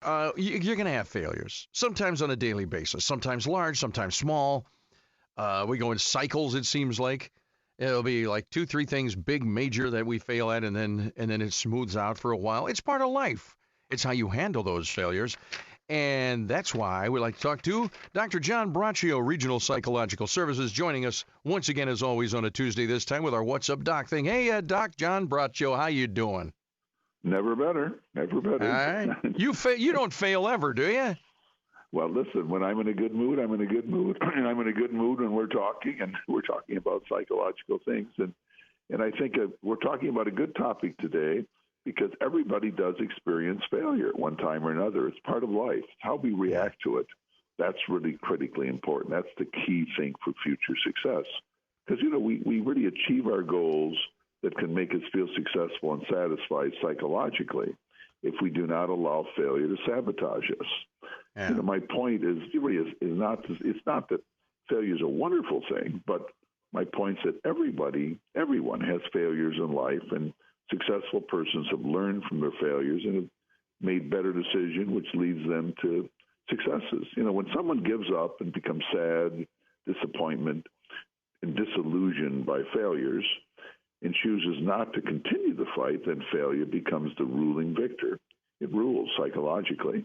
you're going to have failures, sometimes on a daily basis, sometimes large, sometimes small. We go in cycles, it seems like. It'll be like 2, 3 things, big, major, that we fail at, and then it smooths out for a while. It's part of life. It's how you handle those failures. And that's why we like to talk to Dr. John Braccio, Regional Psychological Services, joining us once again, as always, on a Tuesday, this time with our What's Up Doc thing. Hey, Doc John Braccio, how you doing? Never better. Never better. All right. You don't fail ever, do you? Well, listen, when I'm in a good mood, I'm in a good mood. And I'm in a good mood when we're talking about psychological things. And I think we're talking about a good topic today because everybody does experience failure at one time or another. It's part of life. It's how we react to it. That's really critically important. That's the key thing for future success. Because, we really achieve our goals that can make us feel successful and satisfied psychologically if we do not allow failure to sabotage us. Yeah. My point is not that failure is a wonderful thing, but my point is that everyone has failures in life, and successful persons have learned from their failures and have made better decisions, which leads them to successes. When someone gives up and becomes sad, disappointment, and disillusioned by failures, and chooses not to continue the fight, then failure becomes the ruling victor. It rules psychologically.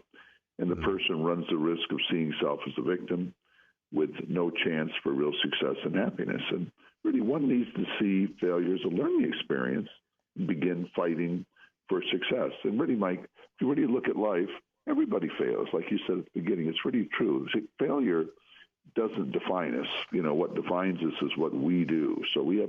And the person runs the risk of seeing self as a victim with no chance for real success and happiness. And really, one needs to see failure as a learning experience and begin fighting for success. And really, Mike, if you really look at life, everybody fails. Like you said at the beginning, it's really true. Failure doesn't define us. What defines us is what we do. So we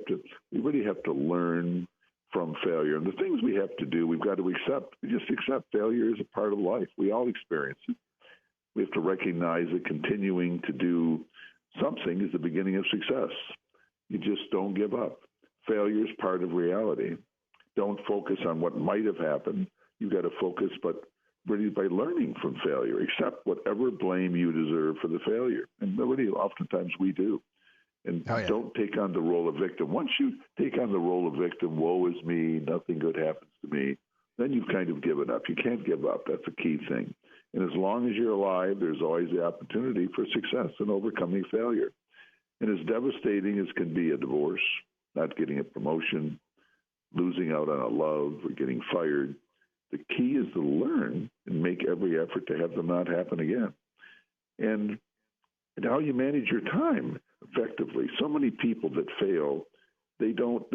really have to learn from failure. And the things we have to do, we've got to accept. We just accept failure as a part of life. We all experience it. We have to recognize that continuing to do something is the beginning of success. You just don't give up. Failure is part of reality. Don't focus on what might have happened. You've got to focus, but really by learning from failure. Accept whatever blame you deserve for the failure. And really, oftentimes we do. And don't take on the role of victim. Once you take on the role of victim, woe is me, nothing good happens to me, then you've kind of given up. You can't give up. That's a key thing. And as long as you're alive, there's always the opportunity for success and overcoming failure. And as devastating as can be a divorce, not getting a promotion, losing out on a love, or getting fired, the key is to learn and make every effort to have them not happen again. And how you manage your time effectively. So many people that fail, they don't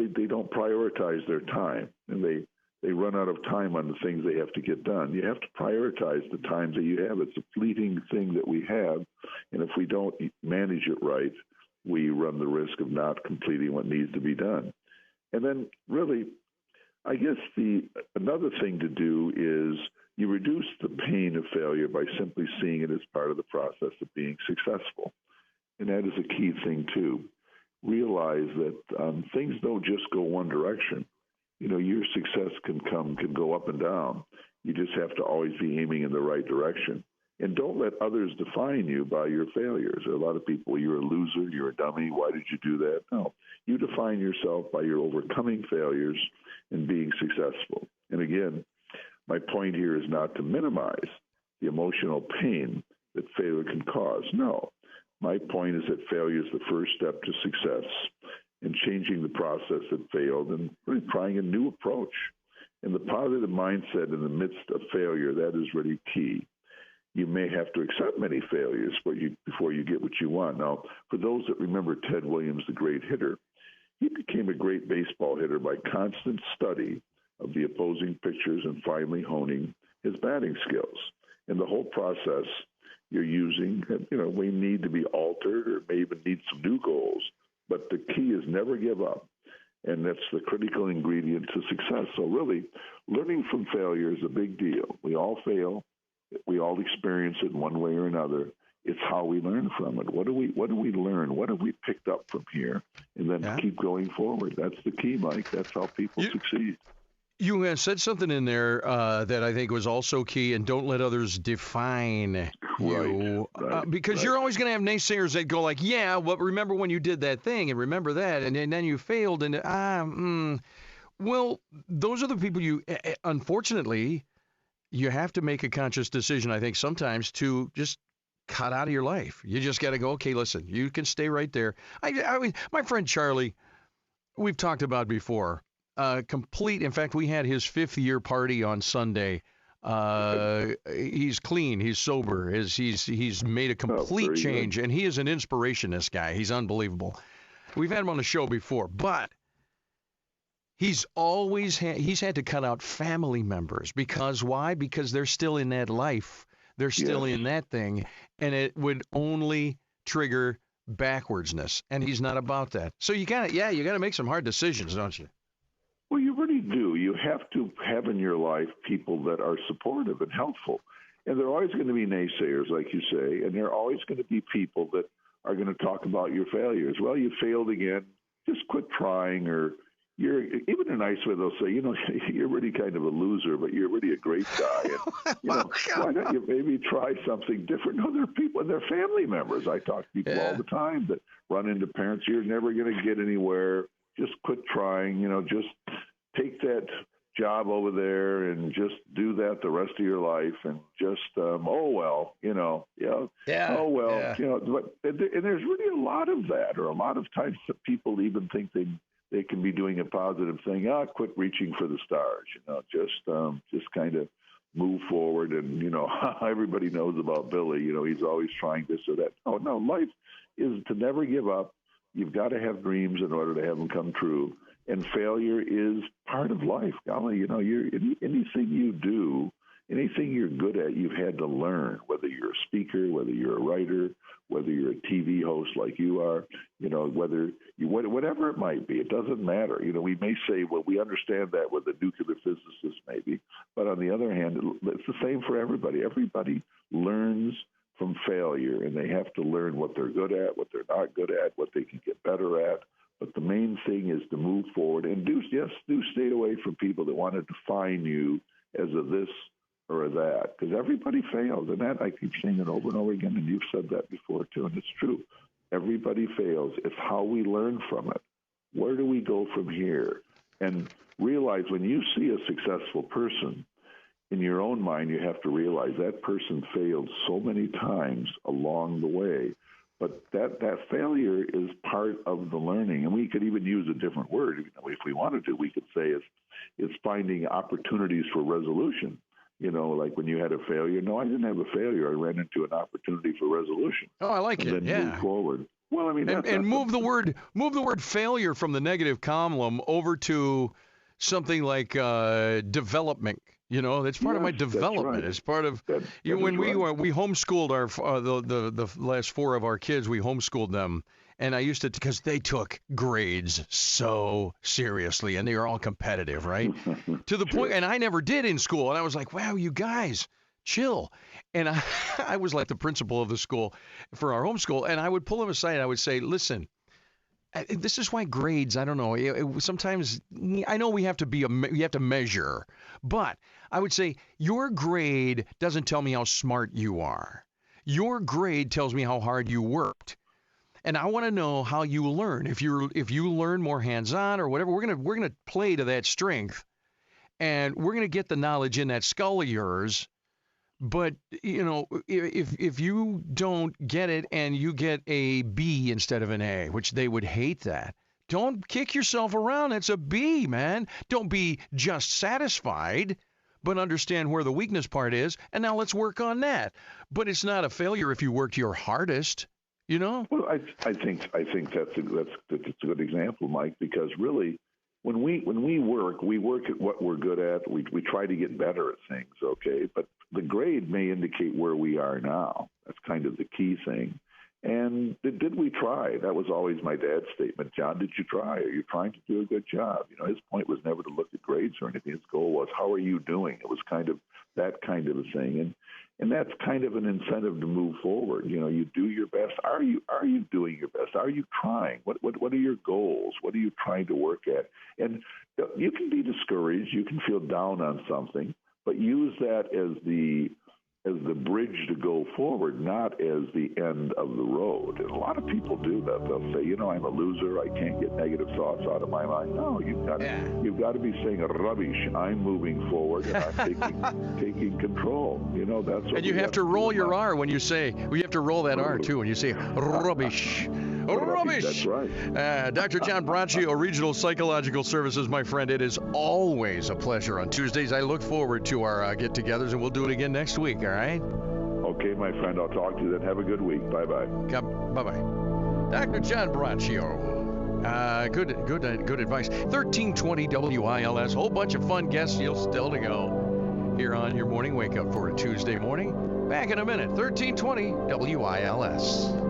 prioritize their time, and they run out of time on the things they have to get done. You have to prioritize the time that you have. It's a fleeting thing that we have, and if we don't manage it right, we run the risk of not completing what needs to be done. And then really, I guess another thing to do is you reduce the pain of failure by simply seeing it as part of the process of being successful. And that is a key thing, too. Realize that things don't just go one direction. Your success can go up and down. You just have to always be aiming in the right direction. And don't let others define you by your failures. There are a lot of people, you're a loser, you're a dummy, why did you do that? No. You define yourself by your overcoming failures and being successful. And again, my point here is not to minimize the emotional pain that failure can cause. No. My point is that failure is the first step to success in changing the process that failed and really trying a new approach. And the positive mindset in the midst of failure, that is really key. You may have to accept many failures before you get what you want. Now, for those that remember Ted Williams, the great hitter, he became a great baseball hitter by constant study of the opposing pitchers and finally honing his batting skills. And the whole process you're using, we need to be altered or may even need some new goals. But the key is never give up. And that's the critical ingredient to success. So really, learning from failure is a big deal. We all fail. We all experience it one way or another. It's how we learn from it. What do we learn? What have we picked up from here? And then keep going forward. That's the key, Mike. That's how people succeed. You said something in there that I think was also key, and don't let others define you. Because you're always going to have naysayers that go like, yeah, well, remember when you did that thing, and remember that, and then you failed, and well, those are the people unfortunately, you have to make a conscious decision, I think, sometimes to just cut out of your life. You just got to go, okay, listen, you can stay right there. My friend Charlie, we've talked about before, in fact, we had his 5th year party on Sunday. He's clean, he's sober, he's made a complete change, and he is an inspiration, this guy. He's unbelievable. We've had him on the show before, but he's had to cut out family members. Because why? Because they're still in that life. They're still in that thing, and it would only trigger backwardsness, and he's not about that. So you got to make some hard decisions, don't you? Well, you really do. You have to have in your life people that are supportive and helpful. And there are always going to be naysayers, like you say, and there are always going to be people that are going to talk about your failures. Well, you failed again. Just quit trying, or you're even a nice way they'll say, you're really kind of a loser, but you're really a great guy. And, why don't you maybe try something different? No, there are people, they're family members. I talk to people all the time that run into parents. You're never going to get anywhere. Just quit trying, just take that job over there and just do that the rest of your life, and just, but and there's really a lot of that, or a lot of times that people even think they can be doing a positive thing. Quit reaching for the stars, just kind of move forward. And, everybody knows about Billy, he's always trying this or that. Oh, no, life is to never give up. You've got to have dreams in order to have them come true. And failure is part of life. Golly, anything you do, anything you're good at, you've had to learn, whether you're a speaker, whether you're a writer, whether you're a TV host like you are, whatever it might be, it doesn't matter. We may say, well, we understand that with the nuclear physicists maybe, but on the other hand, it's the same for everybody. Everybody learns from failure, and they have to learn what they're good at, what they're not good at, what they can get better at. But the main thing is to move forward, and do stay away from people that want to define you as a this or a that, because everybody fails. And that, I keep saying it over and over again, and you've said that before too, and it's true. Everybody fails. It's how we learn from it. Where do we go from here? And realize when you see a successful person, in your own mind, you have to realize that person failed so many times along the way. But that failure is part of the learning. And we could even use a different word. If we wanted to, we could say it's finding opportunities for resolution. Like when you had a failure. No, I didn't have a failure. I ran into an opportunity for resolution. Oh, I like it. And then move forward. Well, I mean, and move the word failure from the negative column over to something like development. That's part of my development. Right. It's part of when we homeschooled the last 4 of our kids. We homeschooled them, and I used to, because they took grades so seriously, and they were all competitive, right? To the point, and I never did in school, and I was like, wow, you guys, chill. And I was like the principal of the school for our homeschool, and I would pull them aside, and I would say, listen, this is why grades, I don't know, sometimes I know we have to measure, but I would say your grade doesn't tell me how smart you are. Your grade tells me how hard you worked. And I want to know how you learn. If you learn more hands-on or whatever, we're going to play to that strength, and we're going to get the knowledge in that skull of yours. But, if you don't get it and you get a B instead of an A, which they would hate that, don't kick yourself around. It's a B, man. Don't be just satisfied, but understand where the weakness part is, and now let's work on that. But it's not a failure if you worked your hardest, Well, I think that's a good example, Mike, because really, when we work at what we're good at. We try to get better at things, okay? But the grade may indicate where we are now. That's kind of the key thing. And did we try? That was always my dad's statement. John, did you try? Are you trying to do a good job? His point was never to look at grades or anything. His goal was, how are you doing? It was kind of that kind of a thing. And that's kind of an incentive to move forward. You do your best. Are you doing your best? Are you trying? What are your goals? What are you trying to work at? And you can be discouraged. You can feel down on something, but use that as the as the bridge to go forward, not as the end of the road. And a lot of people do that. They'll say, I'm a loser. I can't get negative thoughts out of my mind. No, you've got to be saying rubbish. I'm moving forward and I'm taking control. That's what. And you have to roll your R when you say. You have to roll that R too when you say rubbish. Rubbish. That's right. Dr. John Braccio, Regional Psychological Services, my friend. It is always a pleasure on Tuesdays. I look forward to our get-togethers, and we'll do it again next week. All right? Okay, my friend. I'll talk to you then. Have a good week. Bye-bye. Bye-bye. Dr. John Braccio. Good advice. 1320 WILS. Whole bunch of fun guests still to go here on your morning wake-up for a Tuesday morning. Back in a minute. 1320 WILS.